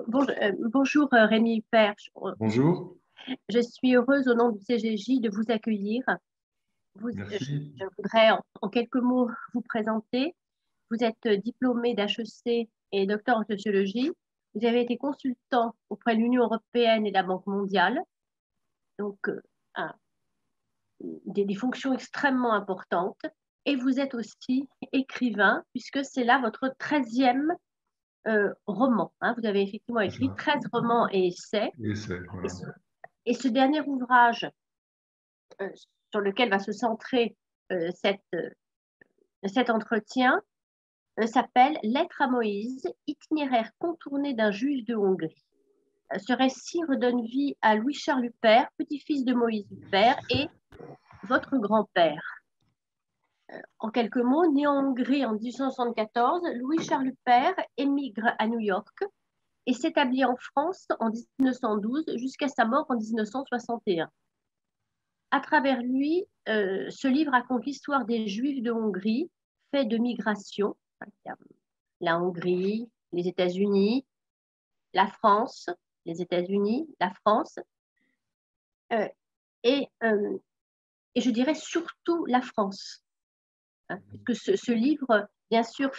Bonjour Rémi Huppert. Bonjour, Je suis heureuse au nom du CGJ de vous accueillir. merci. Je voudrais en quelques mots vous présenter. Vous êtes diplômé d'HEC et docteur en sociologie. Vous avez été consultant auprès de l'Union européenne et de la Banque mondiale, donc un- des fonctions extrêmement importantes. Et vous êtes aussi écrivain, puisque c'est là votre 13e roman, hein. Vous avez effectivement C'est écrit ça. 13 romans et essais. Et c'est, Et voilà. ce, et ce dernier ouvrage euh, sur lequel va se centrer euh, cette, euh, cet entretien s'appelle Lettre à Moïse, itinéraire contourné d'un juif de Hongrie. Ce récit redonne vie à Louis-Charles Huppert, petit-fils de Moïse Huppert et votre grand-père. En quelques mots, né en Hongrie en 1874, Louis-Charles Huppert émigre à New York et s'établit en France en 1912 jusqu'à sa mort en 1961. À travers lui, ce livre raconte l'histoire des Juifs de Hongrie, fait de migration. La Hongrie, les États-Unis, la France, les États-Unis, la France, euh, et, euh, et je dirais surtout la France. Hein, puisque ce livre, bien sûr,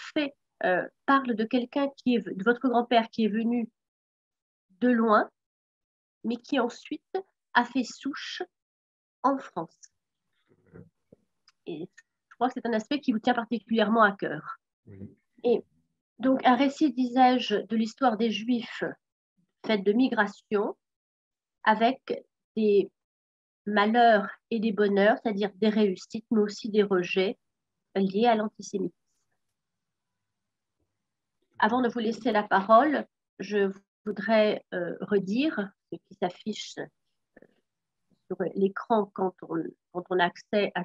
parle de quelqu'un de votre grand-père qui est venu de loin, mais qui ensuite a fait souche en France. Et je crois que c'est un aspect qui vous tient particulièrement à cœur. Oui. Et donc, un récit, disais-je, de l'histoire des Juifs faite de migration avec des malheurs et des bonheurs, c'est-à-dire des réussites, mais aussi des rejets liés à l'antisémitisme. Avant de vous laisser la parole, je voudrais redire ce qui s'affiche sur l'écran quand on a accès à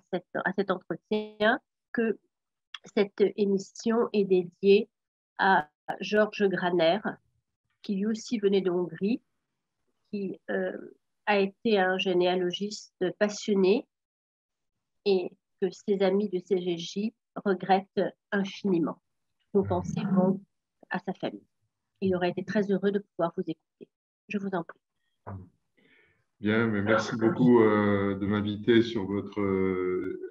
cet entretien, que cette émission est dédiée à Georges Graner, qui lui aussi venait de Hongrie, qui a été un généalogiste passionné et que ses amis de CGJ regrettent infiniment. Nos pensées vont à sa famille. Il aurait été très heureux de pouvoir vous écouter. Je vous en prie. Bien, mais merci beaucoup de m'inviter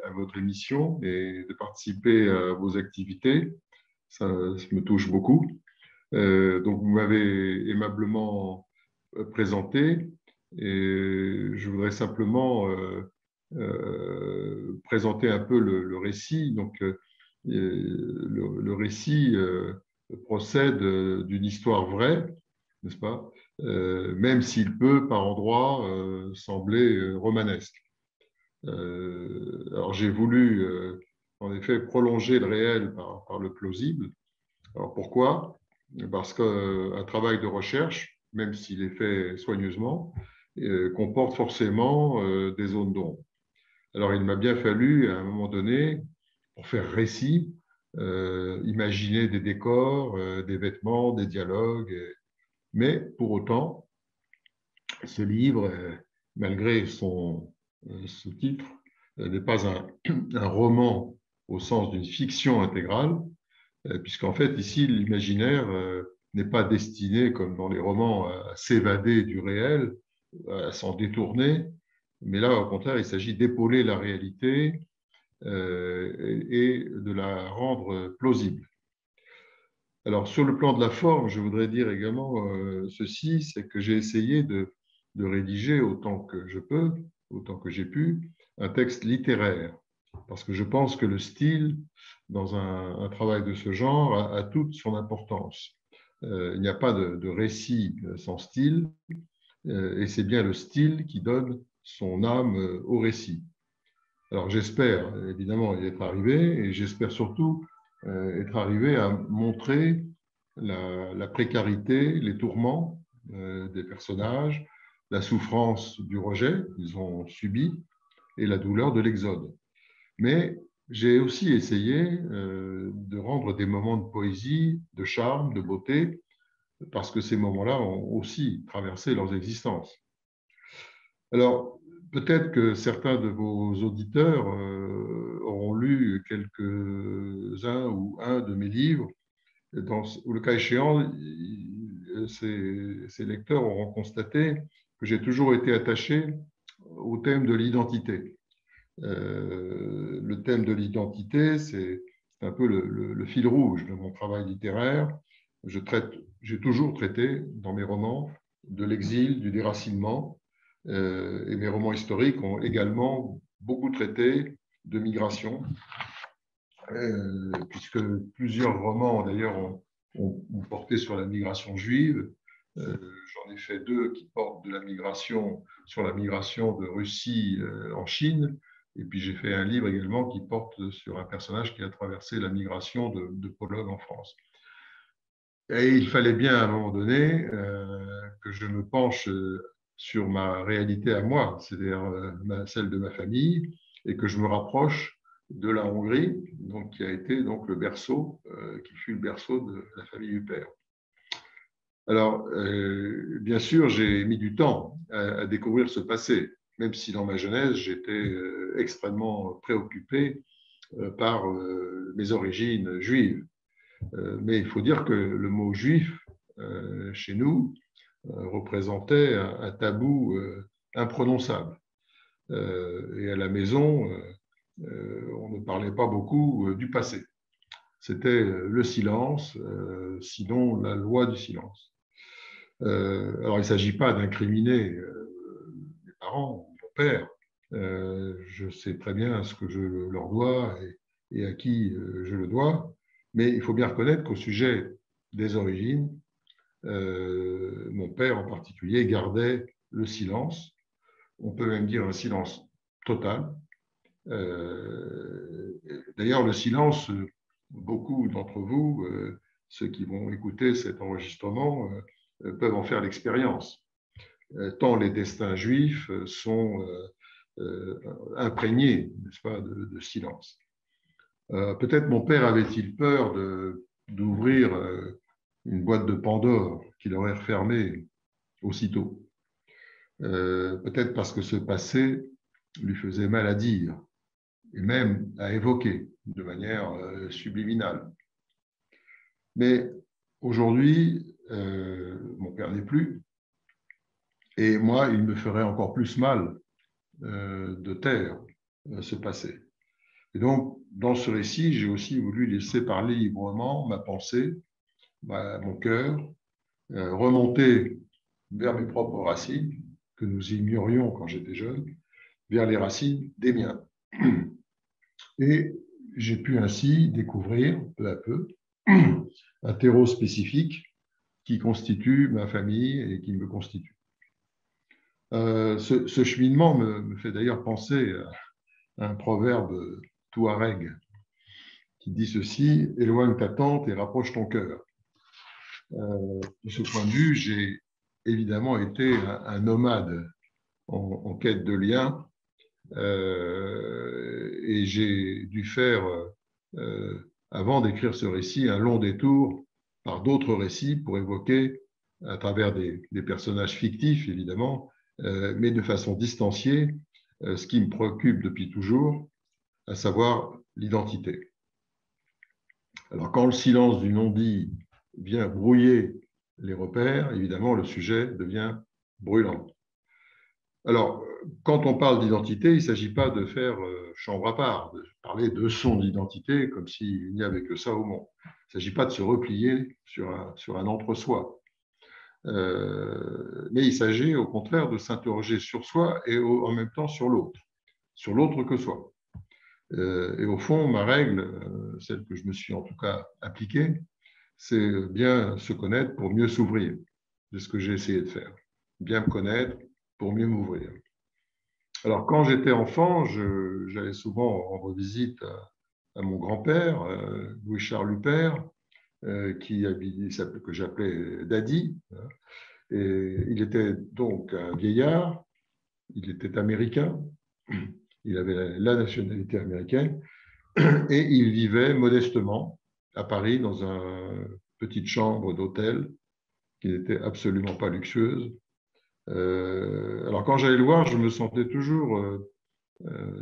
à votre émission et de participer à vos activités. Ça me touche beaucoup. Donc, vous m'avez aimablement présenté et je voudrais simplement présenter un peu le récit. Donc, le récit procède d'une histoire vraie, n'est-ce pas? Même s'il peut par endroits sembler romanesque. Alors j'ai voulu en effet prolonger le réel par le plausible. Alors pourquoi? Parce qu'un travail de recherche, même s'il est fait soigneusement, comporte forcément des zones d'ombre. Alors il m'a bien fallu à un moment donné, pour faire récit, imaginer des décors, des vêtements, des dialogues, mais pour autant, ce livre, malgré son sous-titre, n'est pas un roman au sens d'une fiction intégrale, puisqu'en fait, ici, l'imaginaire n'est pas destiné, comme dans les romans, à s'évader du réel, à s'en détourner, mais là, au contraire, il s'agit d'épauler la réalité et de la rendre plausible. Alors, sur le plan de la forme, je voudrais dire également ceci, c'est que j'ai essayé de rédiger autant que je peux, autant que j'ai pu, un texte littéraire, parce que je pense que le style, dans un travail de ce genre, a toute son importance. Il n'y a pas de récit sans style, et c'est bien le style qui donne son âme au récit. Alors, j'espère évidemment y être arrivé, et j'espère surtout être arrivé à montrer la précarité, les tourments des personnages, la souffrance du rejet qu'ils ont subi et la douleur de l'exode. Mais j'ai aussi essayé de rendre des moments de poésie, de charme, de beauté, parce que ces moments-là ont aussi traversé leurs existences. Alors, peut-être que certains de vos auditeurs auront lu quelques-uns ou un de mes livres où le cas échéant, ces lecteurs auront constaté que j'ai toujours été attaché au thème de l'identité. Le thème de l'identité, c'est un peu le fil rouge de mon travail littéraire. J'ai toujours traité dans mes romans de l'exil, du déracinement, et mes romans historiques ont également beaucoup traité de migration, puisque plusieurs romans d'ailleurs ont porté sur la migration juive. J'en ai fait 2 qui portent sur la migration de Russie en Chine. Et puis j'ai fait un livre également qui porte sur un personnage qui a traversé la migration de Pologne en France. Et il fallait bien à un moment donné que je me penche sur ma réalité à moi, c'est-à-dire celle de ma famille, et que je me rapproche de la Hongrie, donc, qui a été donc le berceau, qui fut le berceau de la famille Huppert. Alors, bien sûr, j'ai mis du temps à découvrir ce passé, même si dans ma jeunesse, j'étais extrêmement préoccupé par mes origines juives. Mais il faut dire que le mot juif, chez nous, représentait un tabou imprononçable. Et à la maison, on ne parlait pas beaucoup du passé. C'était le silence, sinon la loi du silence. Alors, il ne s'agit pas d'incriminer mes parents, mon père. Je sais très bien ce que je leur dois et à qui je le dois. Mais il faut bien reconnaître qu'au sujet des origines, mon père en particulier gardait le silence. On peut même dire un silence total. D'ailleurs, le silence, beaucoup d'entre vous, ceux qui vont écouter cet enregistrement, peuvent en faire l'expérience, tant les destins juifs sont imprégnés, n'est-ce pas, de silence. Peut-être mon père avait-il peur d'ouvrir une boîte de Pandore qu'il aurait refermée aussitôt. Peut-être parce que ce passé lui faisait mal à dire et même à évoquer de manière subliminale. Mais aujourd'hui, mon père n'est plus, et moi, il me ferait encore plus mal de taire ce passé. Et donc, dans ce récit, j'ai aussi voulu laisser parler librement ma pensée, mon cœur, remonter vers mes propres racines, que nous ignorions quand j'étais jeune, vers les racines des miens. Et j'ai pu ainsi découvrir, peu à peu, un terreau spécifique qui constitue ma famille et qui me constitue. Ce cheminement me fait d'ailleurs penser à un proverbe touareg qui dit ceci: éloigne ta tente et rapproche ton cœur. De ce point de vue, j'ai évidemment été un nomade en quête de liens, et j'ai dû faire, avant d'écrire ce récit, un long détour par d'autres récits pour évoquer, à travers des personnages fictifs évidemment, mais de façon distanciée, ce qui me préoccupe depuis toujours, à savoir l'identité. Alors, quand le silence du non-dit vient brouiller les repères, évidemment, le sujet devient brûlant. Alors, quand on parle d'identité, il ne s'agit pas de faire chambre à part, de parler de son identité comme s'il n'y avait que ça au monde. Il ne s'agit pas de se replier sur un entre-soi. Mais il s'agit au contraire de s'interroger sur soi et en même temps sur l'autre que soi. Et au fond, ma règle, celle que je me suis en tout cas appliquée, c'est bien se connaître pour mieux s'ouvrir. C'est ce que j'ai essayé de faire. Bien me connaître pour mieux m'ouvrir. Alors, quand j'étais enfant, j'allais souvent rendre visite à mon grand-père, Louis-Charles Huppert, que j'appelais Daddy. Et il était donc un vieillard, il était américain, il avait la nationalité américaine, et il vivait modestement à Paris dans une petite chambre d'hôtel qui n'était absolument pas luxueuse. Alors quand j'allais le voir, je me sentais toujours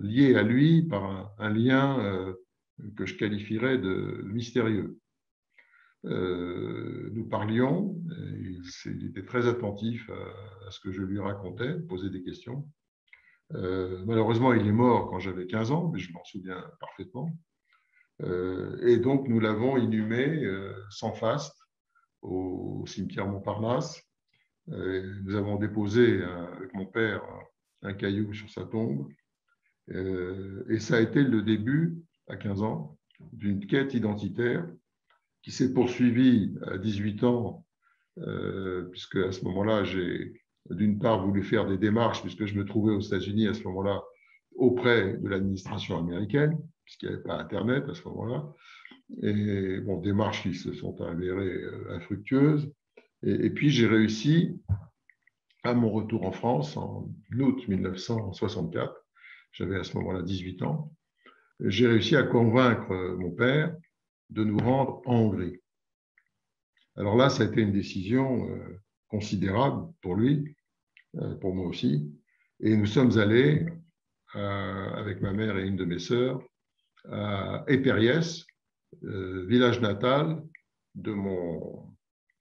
lié à lui par un lien que je qualifierais de mystérieux. nous parlions. Il était très attentif à ce que je lui racontais, posait des questions. Malheureusement, il est mort quand j'avais 15 ans, mais je m'en souviens parfaitement. Et donc, nous l'avons inhumé sans faste au cimetière Montparnasse. Nous avons déposé avec mon père un caillou sur sa tombe. Et ça a été le début, à 15 ans, d'une quête identitaire qui s'est poursuivie à 18 ans, puisque à ce moment-là, j'ai d'une part voulu faire des démarches, puisque je me trouvais aux États-Unis à ce moment-là, auprès de l'administration américaine, puisqu'il n'y avait pas Internet à ce moment-là. Et bon, démarches qui se sont avérées infructueuses. Et puis, j'ai réussi, à mon retour en France, en août 1964, j'avais à ce moment-là 18 ans, j'ai réussi à convaincre mon père de nous rendre en Hongrie. Alors là, ça a été une décision considérable pour lui, pour moi aussi. Et nous sommes allés, avec ma mère et une de mes sœurs, à Épériès, village natal de mon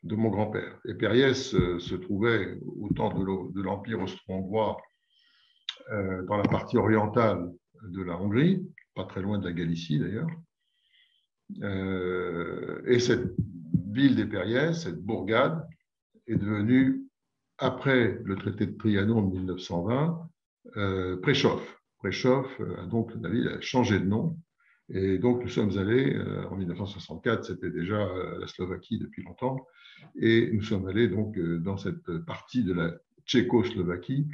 grand-père. Épériès se trouvait au temps de l'Empire austro-hongrois dans la partie orientale de la Hongrie, pas très loin de la Galicie d'ailleurs. Et cette ville d'Épériès, cette bourgade, est devenue, après le traité de Trianon de 1920, Prešov. Prešov, donc la ville a changé de nom. Et donc nous sommes allés, en 1964, c'était déjà la Slovaquie depuis longtemps, et nous sommes allés donc dans cette partie de la Tchécoslovaquie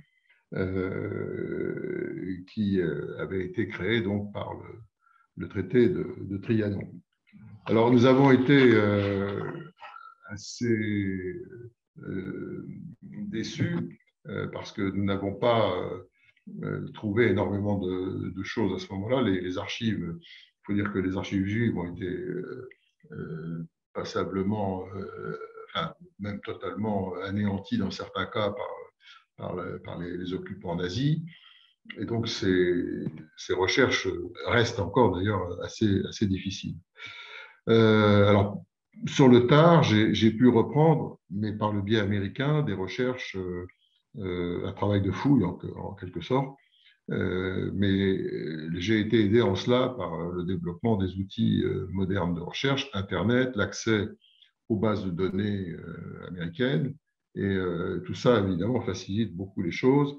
qui avait été créée donc par le traité de Trianon. Alors nous avons été assez déçus parce que nous n'avons pas trouvé énormément de choses à ce moment-là. Les archives, il faut dire que les archives juives ont été passablement, enfin, même totalement anéanties dans certains cas par les occupants nazis. Et donc, ces recherches restent encore d'ailleurs assez difficiles. Alors, sur le tard, j'ai pu reprendre, mais par le biais américain, des recherches, un travail de fouille en quelque sorte. Mais j'ai été aidé en cela par le développement des outils modernes de recherche, Internet, l'accès aux bases de données américaines. Et tout ça, évidemment, facilite beaucoup les choses.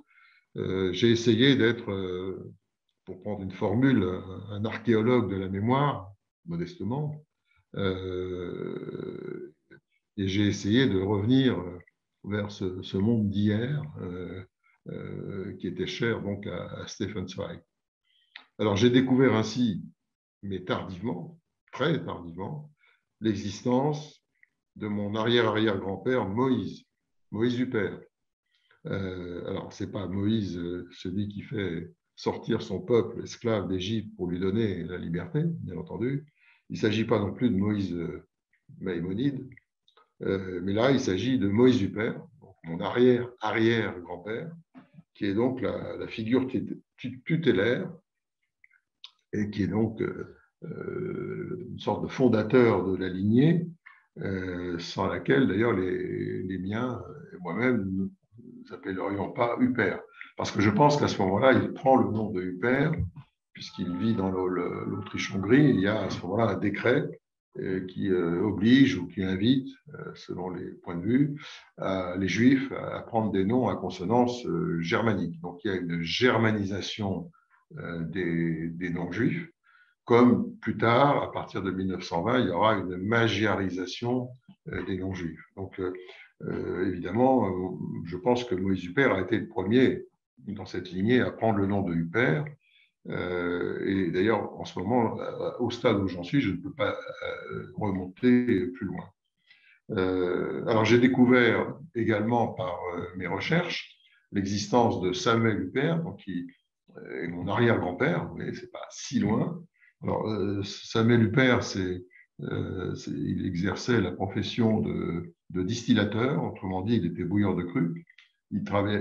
J'ai essayé d'être, pour prendre une formule, un archéologue de la mémoire, modestement. Et j'ai essayé de revenir vers ce monde d'hier qui était cher donc à Stefan Zweig. Alors j'ai découvert ainsi, mais tardivement, très tardivement, l'existence de mon arrière-arrière-grand-père Moïse Huppert. Alors c'est pas Moïse, celui qui fait sortir son peuple esclave d'Égypte pour lui donner la liberté, bien entendu. Il ne s'agit pas non plus de Moïse Maïmonide, mais là, il s'agit de Moïse Huppert, mon arrière-arrière-grand-père, qui est donc la figure tutélaire et qui est donc une sorte de fondateur de la lignée, sans laquelle, d'ailleurs, les miens et moi-même, nous appellerions pas Huppert. Parce que je pense qu'à ce moment-là, il prend le nom de Huppert, puisqu'il vit dans l'Autriche-Hongrie. Il y a à ce moment-là un décret qui oblige ou qui invite, selon les points de vue, les Juifs à prendre des noms à consonance germanique. Donc il y a une germanisation des noms juifs, comme plus tard, à partir de 1920, il y aura une magyarisation des noms juifs. Donc évidemment, je pense que Moïse Huppert a été le premier dans cette lignée à prendre le nom de Huppert. Et d'ailleurs, en ce moment, au stade où j'en suis, je ne peux pas remonter plus loin. Alors, j'ai découvert également par mes recherches l'existence de Samuel Huppert, donc qui est mon arrière-grand-père, mais ce n'est pas si loin. Alors, Samuel Huppert, il exerçait la profession de distillateur, autrement dit, il était bouilleur de cru.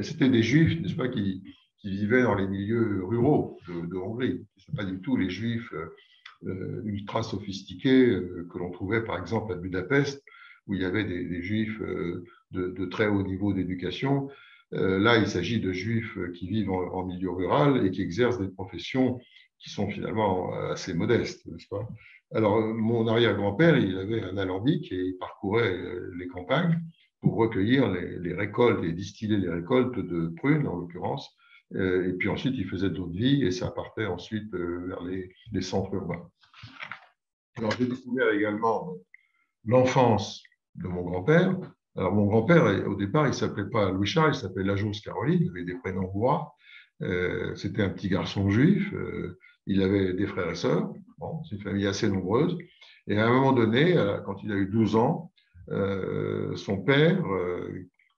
C'était des Juifs, n'est-ce pas, qui vivaient dans les milieux ruraux de Hongrie. Ce ne sont pas du tout les Juifs ultra sophistiqués que l'on trouvait par exemple à Budapest, où il y avait des juifs de très haut niveau d'éducation. Là, il s'agit de juifs qui vivent en milieu rural et qui exercent des professions qui sont finalement assez modestes, n'est-ce pas? Alors, mon arrière-grand-père, il avait un alambic et il parcourait les campagnes pour recueillir les récoltes et distiller les récoltes de prunes, en l'occurrence. Et puis ensuite, il faisait d'autres vies et ça partait ensuite vers les centres urbains. Alors, j'ai découvert également l'enfance de mon grand-père. Alors, mon grand-père, au départ, il ne s'appelait pas Louis-Charles, il s'appelait Lajos Caroline, il avait des prénoms hongrois. C'était un petit garçon juif. Il avait des frères et sœurs. Bon, c'est une famille assez nombreuse. Et à un moment donné, quand il a eu 12 ans, son père,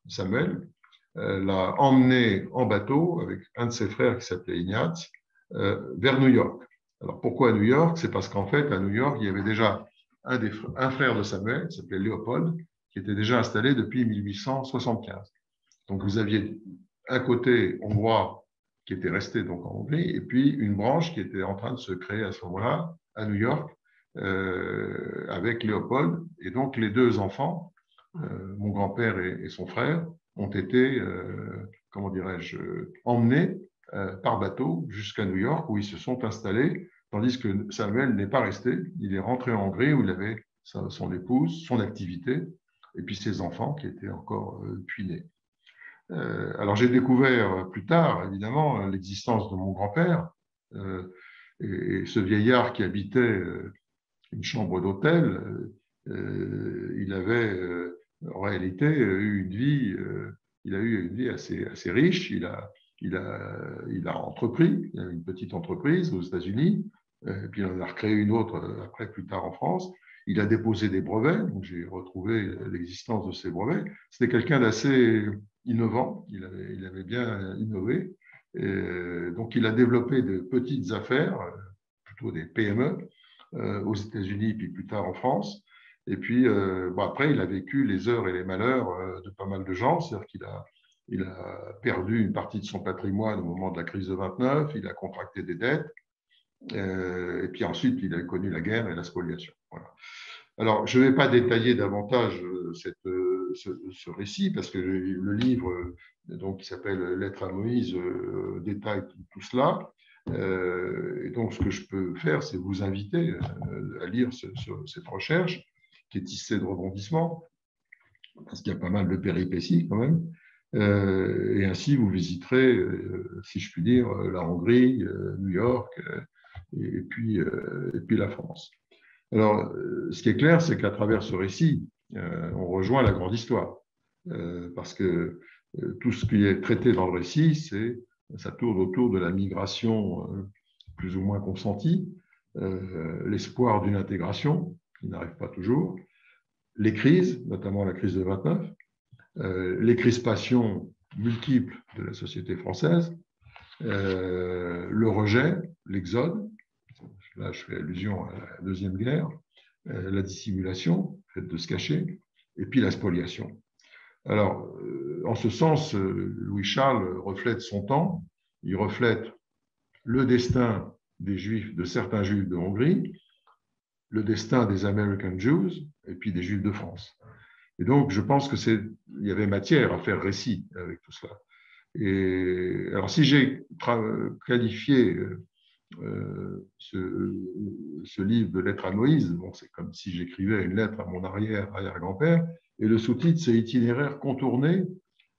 Samuel, l'a emmené en bateau avec un de ses frères qui s'appelait Ignatz vers New York. Alors pourquoi New York? C'est parce qu'en fait, à New York, il y avait déjà un frère de Samuel, qui s'appelait Léopold, qui était déjà installé depuis 1875. Donc vous aviez un côté hongrois qui était resté donc en Hongrie, et puis une branche qui était en train de se créer à ce moment-là à New York avec Léopold. Et donc les deux enfants, mon grand-père et son frère, ont été, comment dirais-je, emmenés par bateau jusqu'à New York où ils se sont installés, tandis que Samuel n'est pas resté. Il est rentré en Hongrie où il avait son épouse, son activité, et puis ses enfants qui étaient encore puis nés. Alors j'ai découvert plus tard, évidemment, l'existence de mon grand-père et ce vieillard qui habitait une chambre d'hôtel. Il avait en réalité eu une vie, il a eu une vie assez riche. Il a entrepris, il a une petite entreprise aux États-Unis, puis il en a recréé une autre après plus tard en France. Il a déposé des brevets, donc j'ai retrouvé l'existence de ces brevets. C'était quelqu'un d'assez innovant, il avait bien innové. Et donc il a développé de petites affaires, plutôt des PME, aux États-Unis, puis plus tard en France. Et puis, après, il a vécu les heures et les malheurs de pas mal de gens. C'est-à-dire qu'il a perdu une partie de son patrimoine au moment de la crise de 29, il a contracté des dettes, et puis ensuite, il a connu la guerre et la spoliation. Voilà. Alors, je ne vais pas détailler davantage ce récit, parce que le livre donc, qui s'appelle Lettres à Moïse détaille tout cela. Et donc, ce que je peux faire, c'est vous inviter à lire cette recherche qui est tissée de rebondissements, parce qu'il y a pas mal de péripéties quand même. Et ainsi, vous visiterez, si je puis dire, la Hongrie, New York, et puis la France. Alors, ce qui est clair, c'est qu'à travers ce récit, on rejoint la grande histoire, parce que tout ce qui est traité dans le récit, ça tourne autour de la migration plus ou moins consentie, l'espoir d'une intégration qui n'arrive pas toujours, les crises, notamment la crise de 29, les crispations multiples de la société française, le rejet, l'exode, là je fais allusion à la Deuxième Guerre, la dissimulation, le fait de se cacher, et puis la spoliation. Alors, en ce sens, Louis-Charles reflète son temps, il reflète le destin des Juifs, de certains Juifs de Hongrie, le destin des American Jews, et puis des Juifs de France. Et donc, je pense qu'il y avait matière à faire récit avec tout cela. Et alors, si j'ai qualifié ce livre de Lettres à Moïse, bon, c'est comme si j'écrivais une lettre à mon arrière-grand-père, et le sous-titre, c'est Itinéraire contourné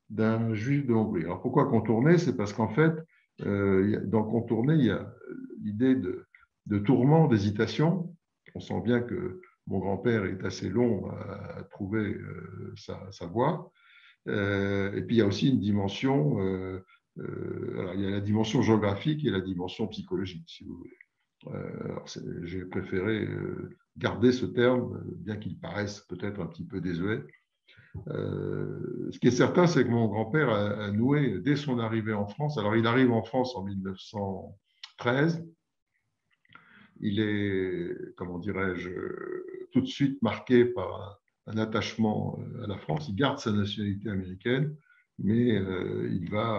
d'un juif de Hongrie. Alors pourquoi contourné? C'est parce qu'en fait, dans contourné, il y a l'idée de tourment, d'hésitation. On sent bien que mon grand-père est assez long à trouver sa voie. Et puis il y a aussi une dimension, alors, il y a la dimension géographique et la dimension psychologique, si vous voulez. J'ai préféré garder ce terme, bien qu'il paraisse peut-être un petit peu désuet. Ce qui est certain, c'est que mon grand-père a noué dès son arrivée en France. Alors, il arrive en France en 1913. Il est, comment dirais-je, tout de suite marqué par un attachement à la France. Il garde sa nationalité américaine, mais il va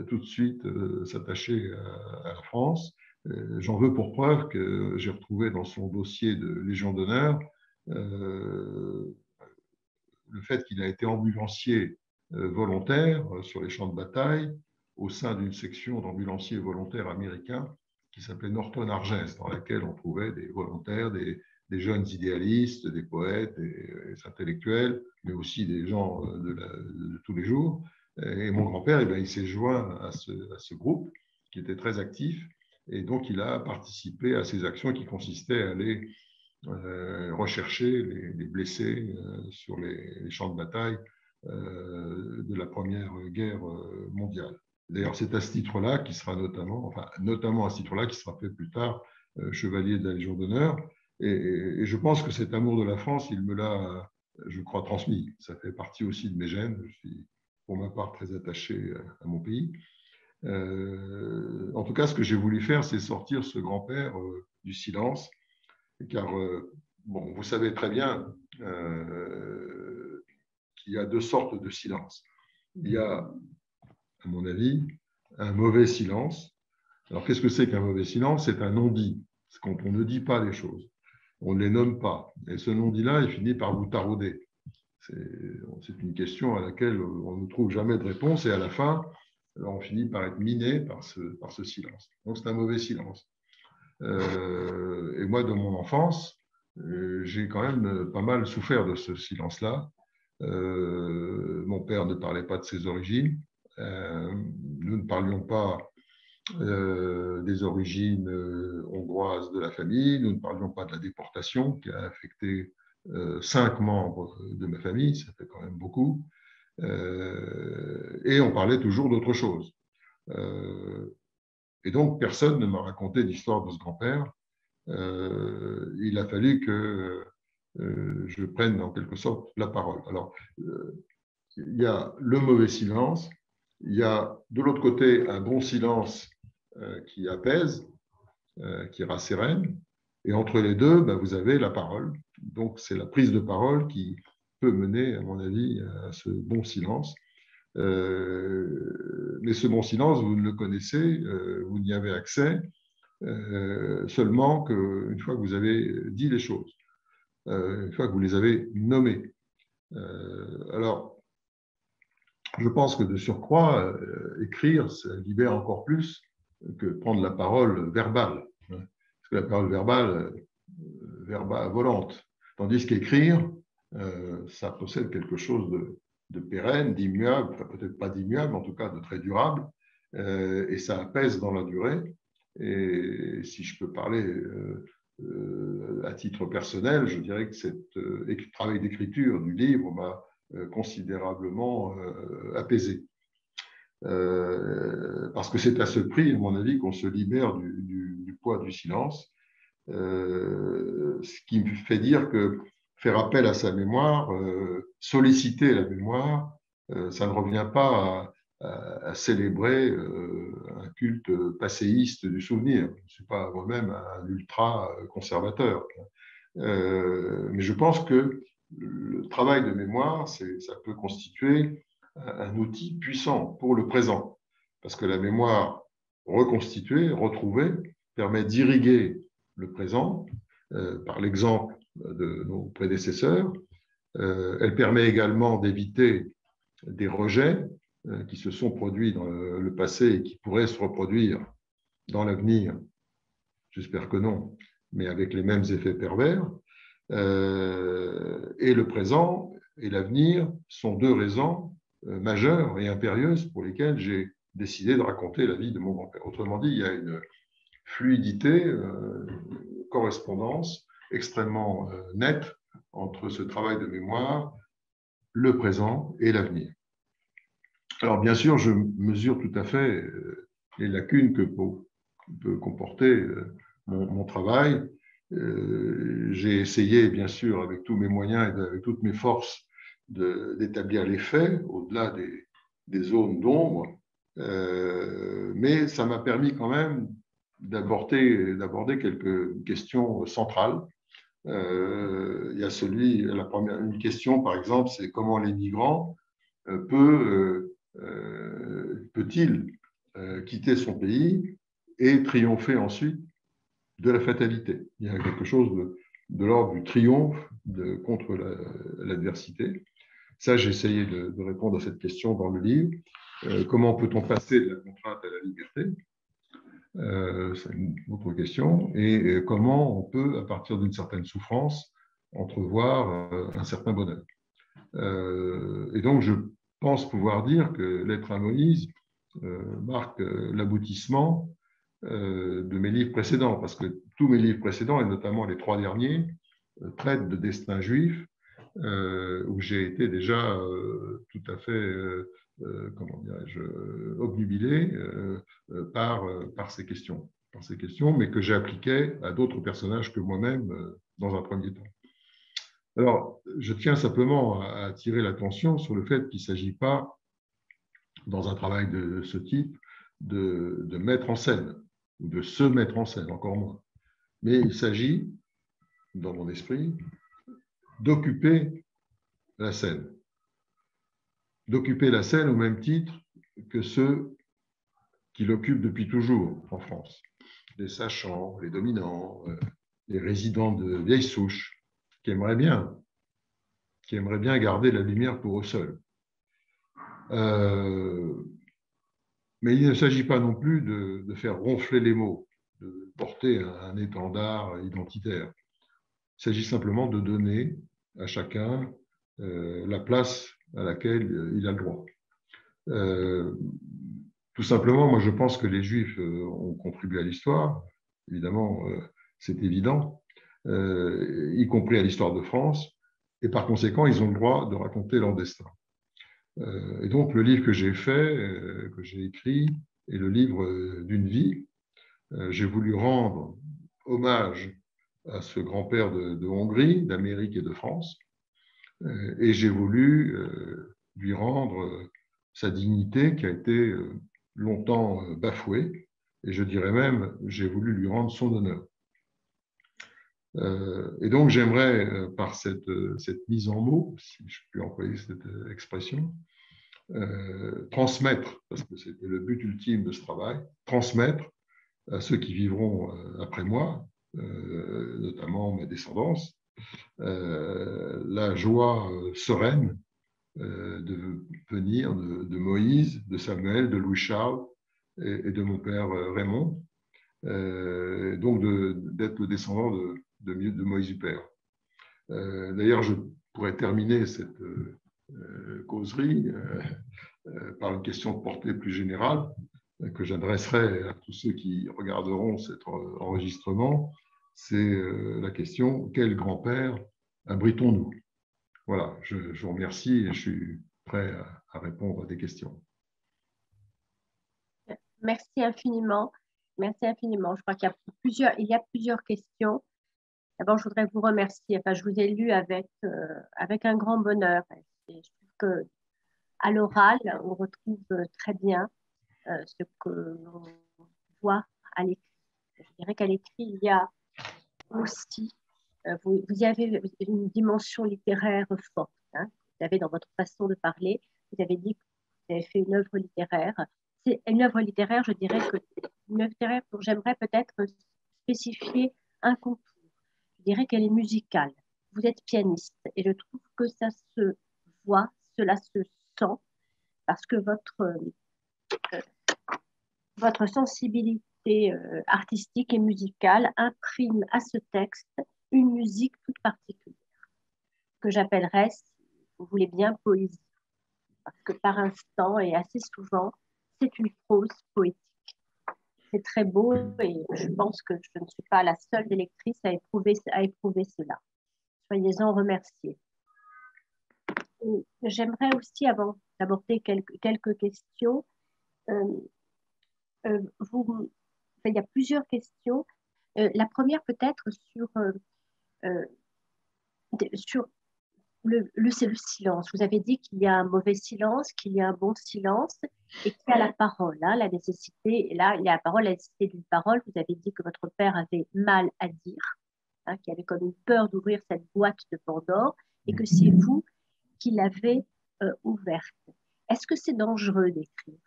tout de suite s'attacher à la France. J'en veux pour preuve que j'ai retrouvé dans son dossier de Légion d'honneur le fait qu'il a été ambulancier volontaire sur les champs de bataille au sein d'une section d'ambulanciers volontaires américains qui s'appelait Norton Argès, dans laquelle on trouvait des volontaires, des jeunes idéalistes, des poètes, des intellectuels, mais aussi des gens de tous les jours. Et mon grand-père, il s'est joint à ce groupe qui était très actif, et donc il a participé à ces actions qui consistaient à aller rechercher les blessés sur les champs de bataille de la Première Guerre mondiale. D'ailleurs, c'est à ce titre-là qui sera notamment à ce titre-là qui sera fait plus tard chevalier de la Légion d'honneur. Et je pense que cet amour de la France, il me l'a, je crois, transmis. Ça fait partie aussi de mes gènes. Je suis, pour ma part, très attaché à mon pays. En tout cas, ce que j'ai voulu faire, c'est sortir ce grand-père du silence, car, bon, vous savez très bien qu'il y a deux sortes de silence. Il y a, à mon avis, un mauvais silence. Alors, qu'est-ce que c'est qu'un mauvais silence? C'est un non-dit. C'est quand on ne dit pas les choses. On ne les nomme pas. Et ce non-dit-là, il finit par vous tarauder. C'est une question à laquelle on ne trouve jamais de réponse. Et à la fin, on finit par être miné par ce silence. Donc, c'est un mauvais silence. Et moi, de mon enfance, j'ai quand même pas mal souffert de ce silence-là. Mon père ne parlait pas de ses origines. Nous ne parlions pas des origines hongroises de la famille. Nous ne parlions pas de la déportation qui a affecté 5 membres de ma famille. Ça fait quand même beaucoup. Et on parlait toujours d'autre chose. Et donc, personne ne m'a raconté l'histoire de ce grand-père. Il a fallu que je prenne en quelque sorte la parole. Alors, il y a le mauvais silence, il y a de l'autre côté un bon silence qui apaise, qui rassérène, et entre les deux, vous avez la parole. Donc, c'est la prise de parole qui peut mener, à mon avis, à ce bon silence. Mais ce bon silence, vous le connaissez, vous n'y avez accès seulement qu'une fois que vous avez dit les choses, une fois que vous les avez nommées. Alors, je pense que de surcroît, écrire, ça libère encore plus que prendre la parole verbale. Parce que la parole verbale, verba volante. Tandis qu'écrire, ça possède quelque chose de pérenne, d'immuable, enfin, peut-être pas d'immuable, en tout cas de très durable, et ça apaise dans la durée. Et si je peux parler à titre personnel, je dirais que ce travail d'écriture du livre m'a considérablement apaisé. Parce que c'est à ce prix, à mon avis, qu'on se libère du poids du silence. Ce qui me fait dire que faire appel à sa mémoire, solliciter la mémoire, ça ne revient pas à célébrer un culte passéiste du souvenir. Je ne suis pas moi-même un ultra-conservateur. Mais je pense que le travail de mémoire, ça peut constituer un outil puissant pour le présent. Parce que la mémoire reconstituée, retrouvée, permet d'irriguer le présent par l'exemple de nos prédécesseurs. Elle permet également d'éviter des rejets qui se sont produits dans le passé et qui pourraient se reproduire dans l'avenir. J'espère que non, mais avec les mêmes effets pervers. Et le présent et l'avenir sont deux raisons majeures et impérieuses pour lesquelles j'ai décidé de raconter la vie de mon grand-père. Autrement dit, il y a une fluidité, correspondance extrêmement nette entre ce travail de mémoire, le présent et l'avenir. Alors, bien sûr, je mesure tout à fait les lacunes que peut comporter mon travail. J'ai essayé, bien sûr, avec tous mes moyens et avec toutes mes forces, d'établir les faits au-delà des zones d'ombre, mais ça m'a permis quand même d'aborder quelques questions centrales. Il y a une question, par exemple, c'est comment les migrants peut-il quitter son pays et triompher ensuite de la fatalité. Il y a quelque chose de l'ordre du triomphe contre l'adversité. Ça, j'ai essayé de répondre à cette question dans le livre. Comment peut-on passer de la contrainte à la liberté? C'est une autre question. Et comment on peut, à partir d'une certaine souffrance, entrevoir un certain bonheur. Et donc, je pense pouvoir dire que Lettres à Moïse marque l'aboutissement de mes livres précédents, parce que tous mes livres précédents, et notamment les 3 derniers, traitent de destin juif, où j'ai été déjà tout à fait, comment dirais-je, obnubilé par ces questions, mais que j'ai appliquées à d'autres personnages que moi-même dans un premier temps. Alors, je tiens simplement à attirer l'attention sur le fait qu'il ne s'agit pas, dans un travail de ce type, de mettre en scène, ou de se mettre en scène, encore moins. Mais il s'agit, dans mon esprit, d'occuper la scène. D'occuper la scène au même titre que ceux qui l'occupent depuis toujours en France. Les sachants, les dominants, les résidents de vieilles souches, qui aimeraient bien garder la lumière pour eux seuls. Mais il ne s'agit pas non plus de faire ronfler les mots, de porter un étendard identitaire. Il s'agit simplement de donner à chacun la place à laquelle il a le droit. Tout simplement, moi je pense que les Juifs ont contribué à l'histoire, évidemment, c'est évident, y compris à l'histoire de France, et par conséquent, ils ont le droit de raconter leur destin. Et donc, le livre que j'ai fait, que j'ai écrit, est le livre d'une vie. J'ai voulu rendre hommage à ce grand-père de Hongrie, d'Amérique et de France, et j'ai voulu lui rendre sa dignité qui a été longtemps bafouée, et je dirais même, j'ai voulu lui rendre son honneur. Et donc, j'aimerais, par cette mise en mots, si je puis employer cette expression, transmettre, parce que c'était le but ultime de ce travail, transmettre à ceux qui vivront après moi, notamment ma descendance, la joie sereine de venir de Moïse, de Samuel, de Louis-Charles et de mon père Raymond, donc d'être le descendant de Moïse du Père. D'ailleurs, je pourrais terminer cette causerie par une question de portée plus générale que j'adresserai à tous ceux qui regarderont cet enregistrement. C'est la question: quel grand-père abritons-nous? Voilà, je vous remercie et je suis prêt à répondre à des questions. Merci infiniment. Merci infiniment. Je crois qu'il y a plusieurs questions. D'abord, je voudrais vous remercier. Enfin, je vous ai lu avec un grand bonheur. Et je trouve qu'à l'oral, on retrouve très bien ce que l'on voit à l'écrit. Je dirais qu'à l'écrit, il y a aussi, vous y avez une dimension littéraire forte. Hein. Vous avez dans votre façon de parler, vous avez dit que vous avez fait une œuvre littéraire. C'est une œuvre littéraire, je dirais que une œuvre littéraire dont j'aimerais peut-être spécifier un contour. Je dirais qu'elle est musicale. Vous êtes pianiste et je trouve que ça se voit, cela se sent, parce que votre sensibilité artistique et musicale imprime à ce texte une musique toute particulière, que j'appellerais, si vous voulez bien, poésie. Parce que par instant et assez souvent, c'est une prose poétique. C'est très beau et je pense que je ne suis pas la seule des lectrices à éprouver cela. Soyez-en remerciés. J'aimerais aussi, avant d'aborder quelques questions, il y a plusieurs questions. La première peut-être sur c'est le silence. Vous avez dit qu'il y a un mauvais silence, qu'il y a un bon silence et qu'il y a la parole, hein, la nécessité. Et là, il y a la parole, la nécessité d'une parole. Vous avez dit que votre père avait mal à dire, hein, qu'il avait comme une peur d'ouvrir cette boîte de Pandore et que c'est vous qui l'avez ouverte. Est-ce que c'est dangereux d'écrire?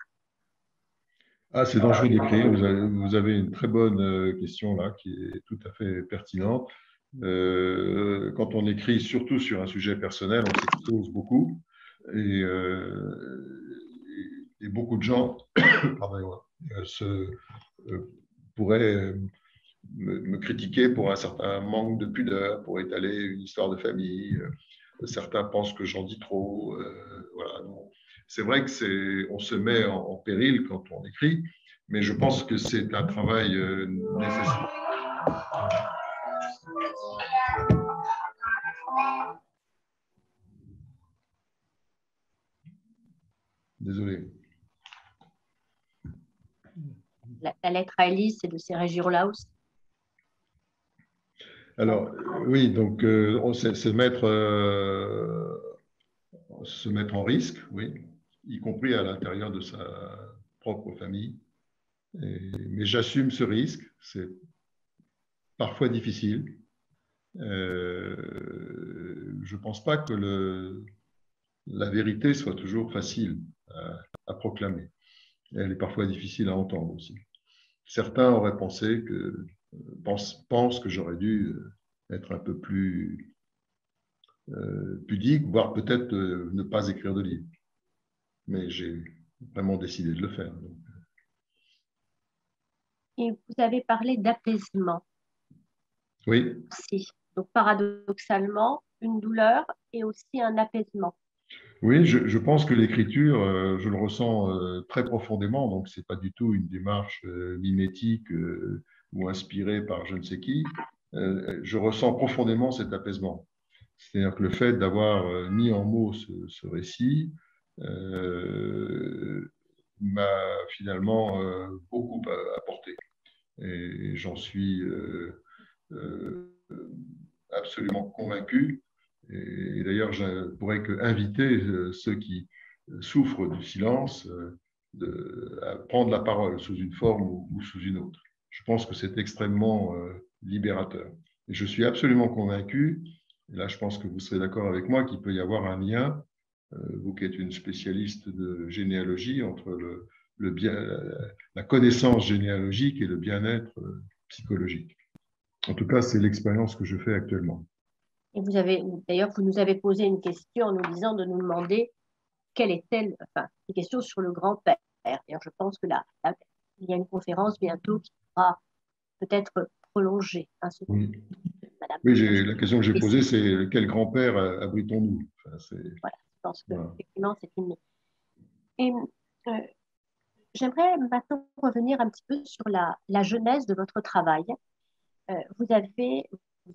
Ah, c'est dangereux d'écrire. Vous avez une très bonne question là, qui est tout à fait pertinente. Quand on écrit surtout sur un sujet personnel, on s'expose beaucoup. Et, et beaucoup de gens pardonnez-moi, pourraient me critiquer pour un certain manque de pudeur, pour étaler une histoire de famille. Certains pensent que j'en dis trop. Voilà. C'est vrai que on se met en péril quand on écrit, mais je pense que c'est un travail nécessaire. Désolé. La lettre à Élise, c'est de Serge Girolaus. Alors, oui, donc, se mettre en risque, oui, y compris à l'intérieur de sa propre famille. Mais j'assume ce risque. C'est parfois difficile. Je ne pense pas que la vérité soit toujours facile à proclamer. Elle est parfois difficile à entendre aussi. Certains auraient pensé pensent que j'aurais dû être un peu plus pudique, voire peut-être ne pas écrire de livre. Mais j'ai vraiment décidé de le faire. Donc. Et vous avez parlé d'apaisement Oui. aussi. Donc, paradoxalement, une douleur et aussi un apaisement. Oui, je pense que l'écriture, je le ressens très profondément, donc ce n'est pas du tout une démarche mimétique ou inspirée par je ne sais qui. Je ressens profondément cet apaisement. C'est-à-dire que le fait d'avoir mis en mots ce récit m'a finalement beaucoup apporté. Et j'en suis absolument convaincu. Et d'ailleurs, je ne pourrais qu'inviter ceux qui souffrent du silence à prendre la parole sous une forme ou sous une autre. Je pense que c'est extrêmement libérateur. Et je suis absolument convaincu, et là je pense que vous serez d'accord avec moi, qu'il peut y avoir un lien, vous qui êtes une spécialiste de généalogie, entre la connaissance généalogique et le bien-être psychologique. En tout cas, c'est l'expérience que je fais actuellement. Et d'ailleurs, vous nous avez posé une question en nous disant de nous demander quelle est-elle, enfin, une question sur le grand-père. D'ailleurs, je pense que il y a une conférence bientôt qui sera peut-être prolongée. Hein, oui, Madame. oui, la question que j'ai posée, c'est quel grand-père abritons-nous? Voilà, je pense que voilà. effectivement, c'est une. Et j'aimerais maintenant revenir un petit peu sur la genèse de votre travail. Vous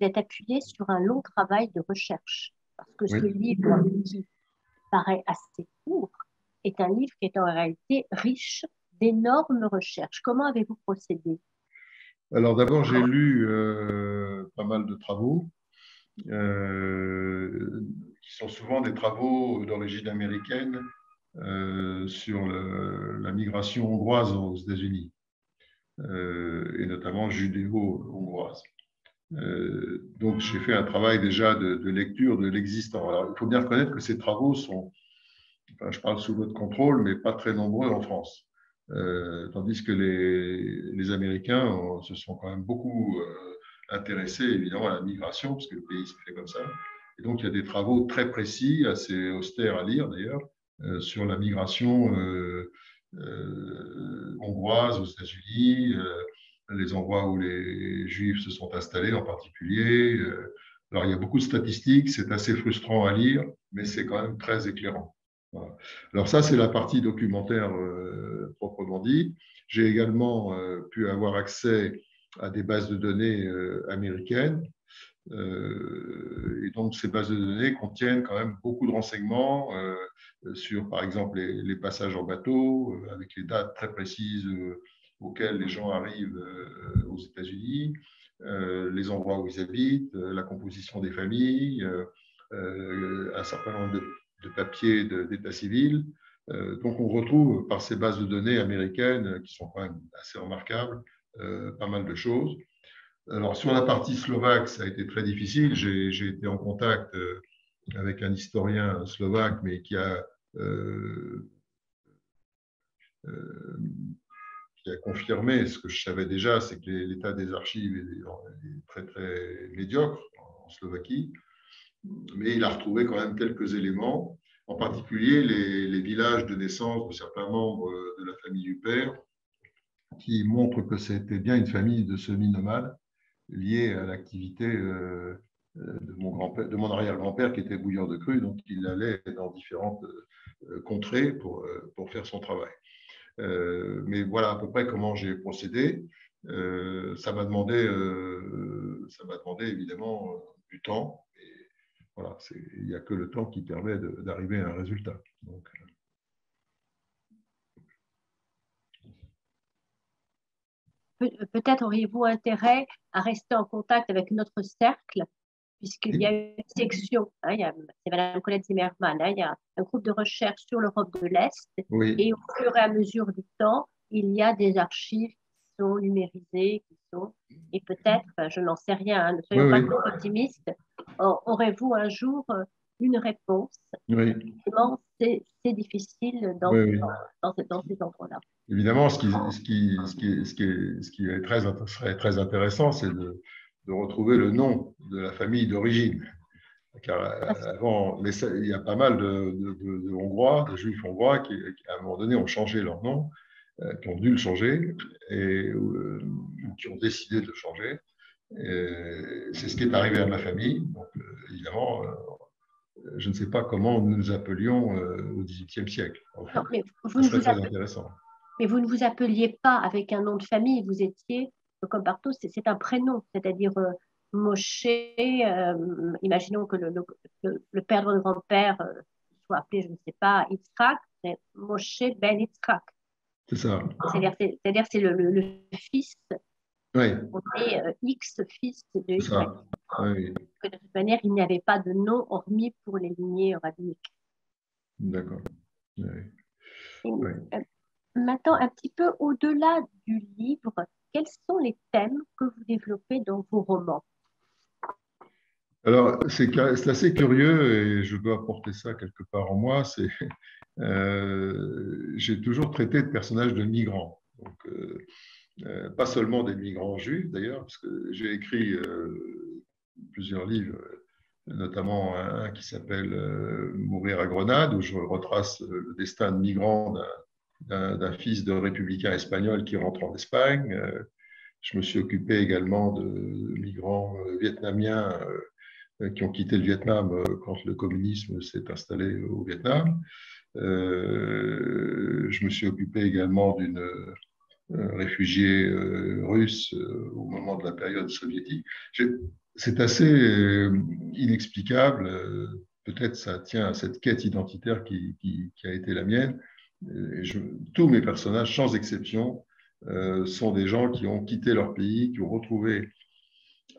êtes appuyé sur un long travail de recherche, parce que Oui. ce livre qui paraît assez court est un livre qui est en réalité riche d'énormes recherches. Comment avez-vous procédé? Alors d'abord, j'ai lu pas mal de travaux qui sont souvent des travaux d'origine américaine sur la migration hongroise aux États-Unis, et notamment judéo-hongroise. Donc, j'ai fait un travail déjà de lecture de l'existant. Alors, il faut bien reconnaître que ces travaux sont, enfin, je parle sous votre contrôle, mais pas très nombreux en France. Tandis que les Américains se sont quand même beaucoup intéressés, évidemment, à la migration, parce que le pays se fait comme ça. Et donc, il y a des travaux très précis, assez austères à lire d'ailleurs, sur la migration hongroise aux États-Unis, les endroits où les Juifs se sont installés en particulier. Alors, il y a beaucoup de statistiques, c'est assez frustrant à lire, mais c'est quand même très éclairant. Voilà. Alors ça, c'est la partie documentaire proprement dit. J'ai également pu avoir accès à des bases de données américaines. Et donc, ces bases de données contiennent quand même beaucoup de renseignements sur, par exemple, les passages en bateau, avec les dates très précises auxquelles les gens arrivent aux États-Unis, les endroits où ils habitent, la composition des familles, un certain nombre de papiers d'état civil. Donc, on retrouve par ces bases de données américaines, qui sont quand même assez remarquables, pas mal de choses. Alors, sur la partie slovaque, ça a été très difficile. J'ai été en contact avec un historien slovaque, mais qui a confirmé ce que je savais déjà, c'est que l'état des archives est très, très médiocre en Slovaquie. Mais il a retrouvé quand même quelques éléments, en particulier les villages de naissance de certains membres de la famille du père, qui montrent que c'était bien une famille de semi-nomades liée à l'activité de mon arrière-grand-père qui était bouilleur de cru, donc il allait dans différentes contrées pour faire son travail. Mais voilà à peu près comment j'ai procédé. Ça m'a demandé évidemment du temps. Et voilà, il n'y a que le temps qui permet d'arriver à un résultat. Donc, peut-être auriez-vous intérêt à rester en contact avec notre cercle, puisqu'il y a une section, hein, c'est Madame Colette Zimmermann, hein, il y a un groupe de recherche sur l'Europe de l'Est, oui. et au fur et à mesure du temps, il y a des archives qui sont numérisées, et peut-être, je n'en sais rien, hein, ne soyons pas trop optimistes, aurez-vous un jour une réponse? Oui. C'est difficile dans ces endroits-là. Évidemment, ce qui serait très intéressant, c'est de retrouver le nom de la famille d'origine. Car avant, il y a pas mal de Hongrois, de Juifs hongrois qui, à un moment donné, ont changé leur nom, qui ont dû le changer et qui ont décidé de le changer. C'est ce qui est arrivé à ma famille. Donc, évidemment, je ne sais pas comment nous nous appelions au XVIIIe siècle. En fait. Non, mais ce serait très intéressant. Mais vous ne vous appeliez pas avec un nom de famille, vous étiez, comme partout, c'est un prénom, c'est-à-dire Moshe, imaginons que le père de notre grand-père soit appelé, je ne sais pas, Yitzhak, c'est Moshe ben Yitzhak. C'est ça. C'est-à-dire c'est le fils, oui. On est X fils de Y. Oui. Que de toute manière, il n'y avait pas de nom hormis pour les lignées rabbiniques. D'accord. Oui. Maintenant, un petit peu au-delà du livre, quels sont les thèmes que vous développez dans vos romans? Alors, c'est assez curieux et je dois porter ça quelque part en moi. J'ai toujours traité de personnages de migrants. Donc, pas seulement des migrants juifs d'ailleurs, parce que j'ai écrit plusieurs livres, notamment un qui s'appelle Mourir à Grenade, où je retrace le destin de migrants d'un fils de républicain espagnol qui rentre en Espagne. Je me suis occupé également de migrants vietnamiens qui ont quitté le Vietnam quand le communisme s'est installé au Vietnam. Je me suis occupé également d'une réfugiés russes au moment de la période soviétique. C'est assez inexplicable. Peut-être ça tient à cette quête identitaire qui a été la mienne. Tous mes personnages, sans exception, sont des gens qui ont quitté leur pays, qui ont retrouvé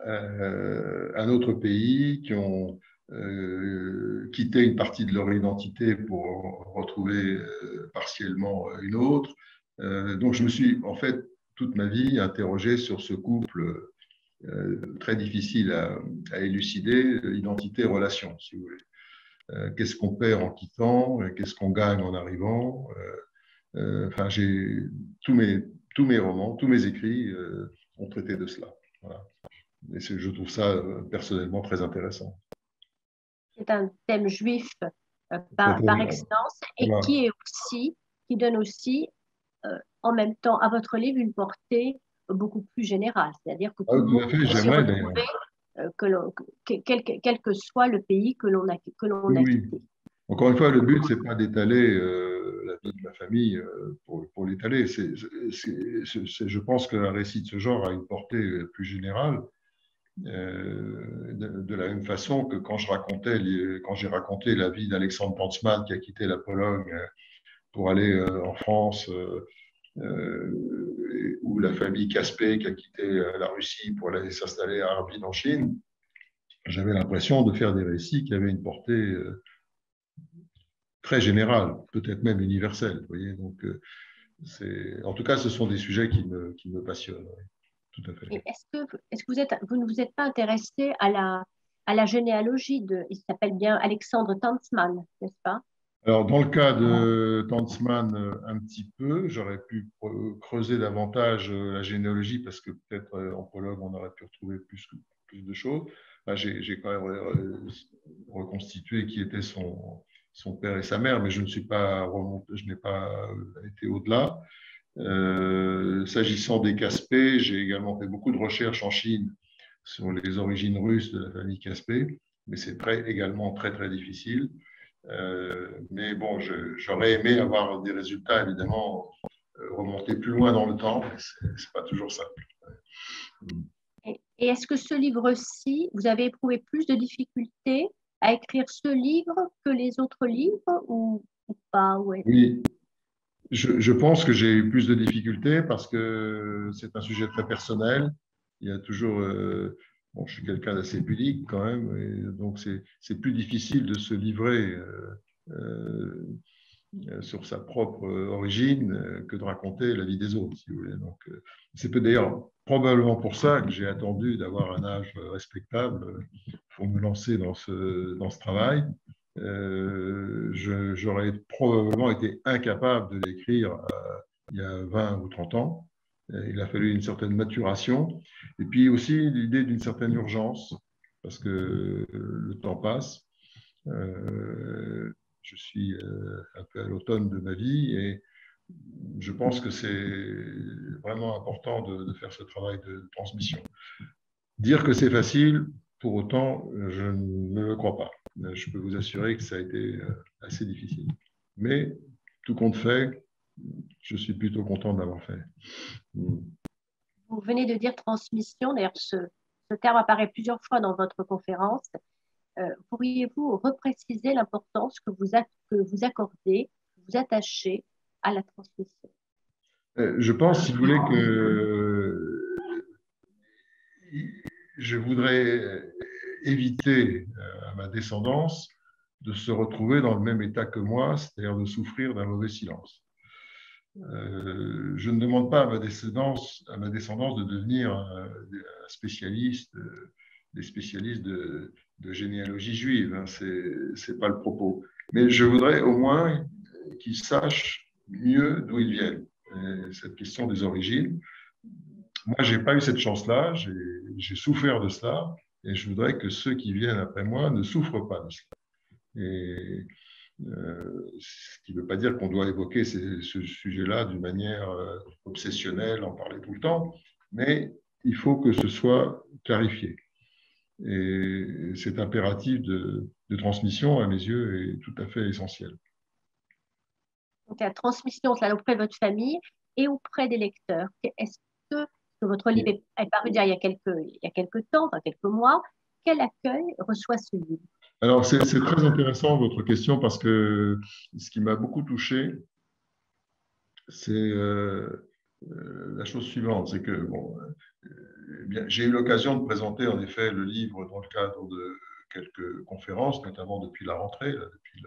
un autre pays, qui ont quitté une partie de leur identité pour retrouver partiellement une autre. Donc, je me suis, en fait, toute ma vie interrogé sur ce couple très difficile à élucider, identité-relation, si vous voulez. Qu'est-ce qu'on perd en quittant? Qu'est-ce qu'on gagne en arrivant? Enfin, tous mes romans, tous mes écrits ont traité de cela. Voilà. Et je trouve ça personnellement très intéressant. C'est un thème juif par excellence et voilà. qui donne aussi en même temps à votre livre une portée beaucoup plus générale. C'est-à-dire que tout le monde peut s'y retrouver, quel que soit le pays que l'on a quitté. Encore une fois, le but, ce n'est pas d'étaler la vie de ma famille pour l'étaler. Je pense qu'un récit de ce genre a une portée plus générale. De la même façon que quand j'ai raconté la vie d'Alexandre Pantzmann qui a quitté la Pologne pour aller en France, ou la famille Caspé qui a quitté la Russie pour aller s'installer à Harbin en Chine, j'avais l'impression de faire des récits qui avaient une portée très générale, peut-être même universelle. Vous voyez, donc, en tout cas, ce sont des sujets qui me passionnent. Oui. Tout à fait. Est-ce que vous ne vous êtes pas intéressé à la généalogie il s'appelle bien Alexandre Pantzmann, n'est-ce pas? Alors, dans le cas de Tanzmann, un petit peu, j'aurais pu creuser davantage la généalogie parce que peut-être en prologue, on aurait pu retrouver plus de choses. Là, j'ai quand même reconstitué qui étaient son père et sa mère, mais je ne suis pas remonté, je n'ai pas été au-delà. S'agissant des Caspé, j'ai également fait beaucoup de recherches en Chine sur les origines russes de la famille Caspé, mais c'est également très, très difficile. Mais bon, j'aurais aimé avoir des résultats, évidemment, remonter plus loin dans le temps, mais ce n'est pas toujours simple. Et est-ce que ce livre-ci, vous avez éprouvé plus de difficultés à écrire ce livre que les autres livres ou pas? Oui, je pense que j'ai eu plus de difficultés parce que c'est un sujet très personnel. Il y a toujours. Bon, je suis quelqu'un d'assez pudique quand même, et donc c'est plus difficile de se livrer sur sa propre origine que de raconter la vie des autres, si vous voulez. Donc, c'est d'ailleurs probablement pour ça que j'ai attendu d'avoir un âge respectable pour me lancer dans ce travail. J'aurais probablement été incapable de l'écrire il y a 20 ou 30 ans. Il a fallu une certaine maturation et puis aussi l'idée d'une certaine urgence parce que le temps passe. Je suis un peu à l'automne de ma vie et je pense que c'est vraiment important de faire ce travail de transmission. Dire que c'est facile, pour autant, je ne le crois pas. Je peux vous assurer que ça a été assez difficile. Mais tout compte fait, je suis plutôt content de l'avoir fait. Vous venez de dire transmission, d'ailleurs ce terme apparaît plusieurs fois dans votre conférence. Pourriez-vous repréciser l'importance que vous accordez, que vous attachez à la transmission? Je pense, si vous voulez, que je voudrais éviter à ma descendance de se retrouver dans le même état que moi, c'est-à-dire de souffrir d'un mauvais silence. Je ne demande pas à ma descendance de devenir un spécialiste, des spécialistes de généalogie juive, hein, c'est pas le propos. Mais je voudrais au moins qu'ils sachent mieux d'où ils viennent. Et cette question des origines, moi, j'ai pas eu cette chance-là, j'ai souffert de cela, et je voudrais que ceux qui viennent après moi ne souffrent pas de cela. Et ce qui ne veut pas dire qu'on doit évoquer ce sujet-là d'une manière obsessionnelle, en parler tout le temps, mais il faut que ce soit clarifié. Et cet impératif de transmission, à mes yeux, est tout à fait essentiel. Donc, la transmission cela auprès de votre famille et auprès des lecteurs. Est-ce que votre livre est paru il y a quelques temps, enfin quelques mois, quel accueil reçoit ce livre? Alors, c'est très intéressant votre question parce que ce qui m'a beaucoup touché, c'est la chose suivante, c'est que bon, j'ai eu l'occasion de présenter en effet le livre dans le cadre de quelques conférences, notamment depuis la rentrée, là, depuis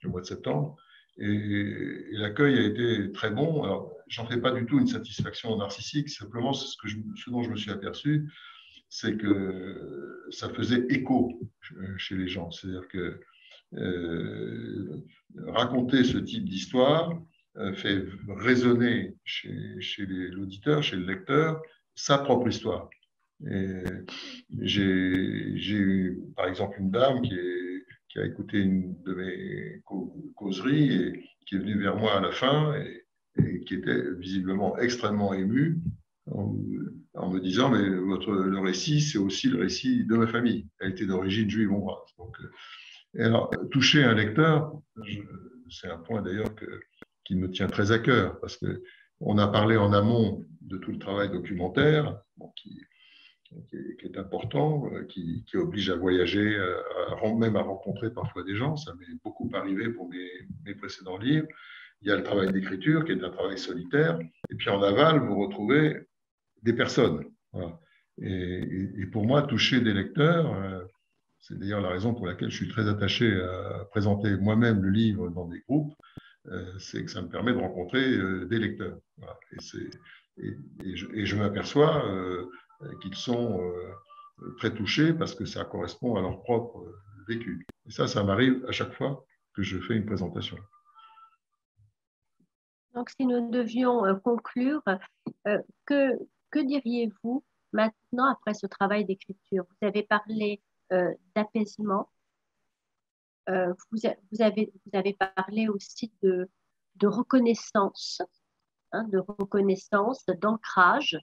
le mois de septembre, et l'accueil a été très bon. Alors, j'en fais pas du tout une satisfaction narcissique, simplement ce dont je me suis aperçu, c'est que ça faisait écho chez les gens. C'est-à-dire que raconter ce type d'histoire fait résonner chez l'auditeur, chez le lecteur, sa propre histoire. J'ai eu, par exemple, une dame qui a écouté une de mes causeries et qui est venue vers moi à la fin et qui était visiblement extrêmement émue en me disant, mais le récit, c'est aussi le récit de ma famille. Elle était d'origine juive hongroise. Donc, alors, toucher un lecteur, c'est un point d'ailleurs qui me tient très à cœur, parce qu'on a parlé en amont de tout le travail documentaire, bon, qui est important, qui oblige à voyager, même à rencontrer parfois des gens. Ça m'est beaucoup arrivé pour mes précédents livres. Il y a le travail d'écriture, qui est un travail solitaire. Et puis en aval, vous retrouvez des personnes. Voilà. Et pour moi, toucher des lecteurs, c'est d'ailleurs la raison pour laquelle je suis très attaché à présenter moi-même le livre dans des groupes, c'est que ça me permet de rencontrer des lecteurs. Voilà. Et je m'aperçois qu'ils sont très touchés parce que ça correspond à leur propre vécu. Et ça m'arrive à chaque fois que je fais une présentation. Donc, si nous devions conclure, que diriez-vous maintenant après ce travail d'écriture? Vous avez parlé d'apaisement, vous avez parlé aussi de reconnaissance, hein, d'ancrage.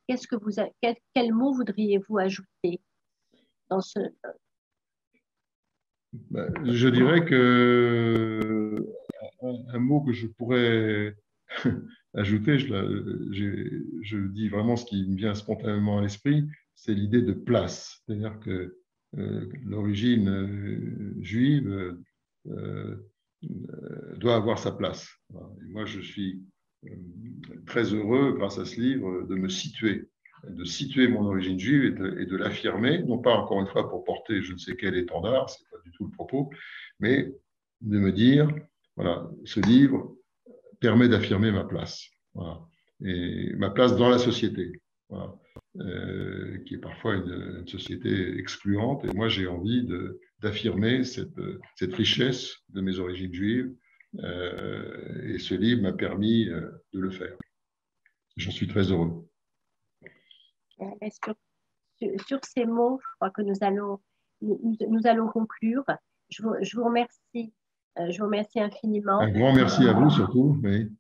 Qu'est-ce que quel mot voudriez-vous ajouter dans ce... Je dirais que un mot que je pourrais ajouter, je dis vraiment ce qui me vient spontanément à l'esprit, c'est l'idée de place. C'est-à-dire que l'origine juive doit avoir sa place. Et moi, je suis très heureux, grâce à ce livre, de situer mon origine juive et de l'affirmer, non pas encore une fois pour porter je ne sais quel étendard, ce n'est pas du tout le propos, mais de me dire, voilà, ce livre permet d'affirmer ma place, voilà, et ma place dans la société, voilà, qui est parfois une société excluante. Et moi, j'ai envie d'affirmer cette richesse de mes origines juives, et ce livre m'a permis de le faire. J'en suis très heureux. Sur ces mots, je crois que nous allons conclure. Je vous remercie. Je vous remercie infiniment. Un grand merci à vous surtout. Oui.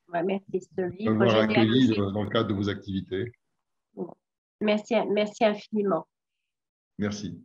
Ouais, merci. Ce livre, D'avoir accueilli généalogie. dans le cadre de vos activités. Merci infiniment. Merci.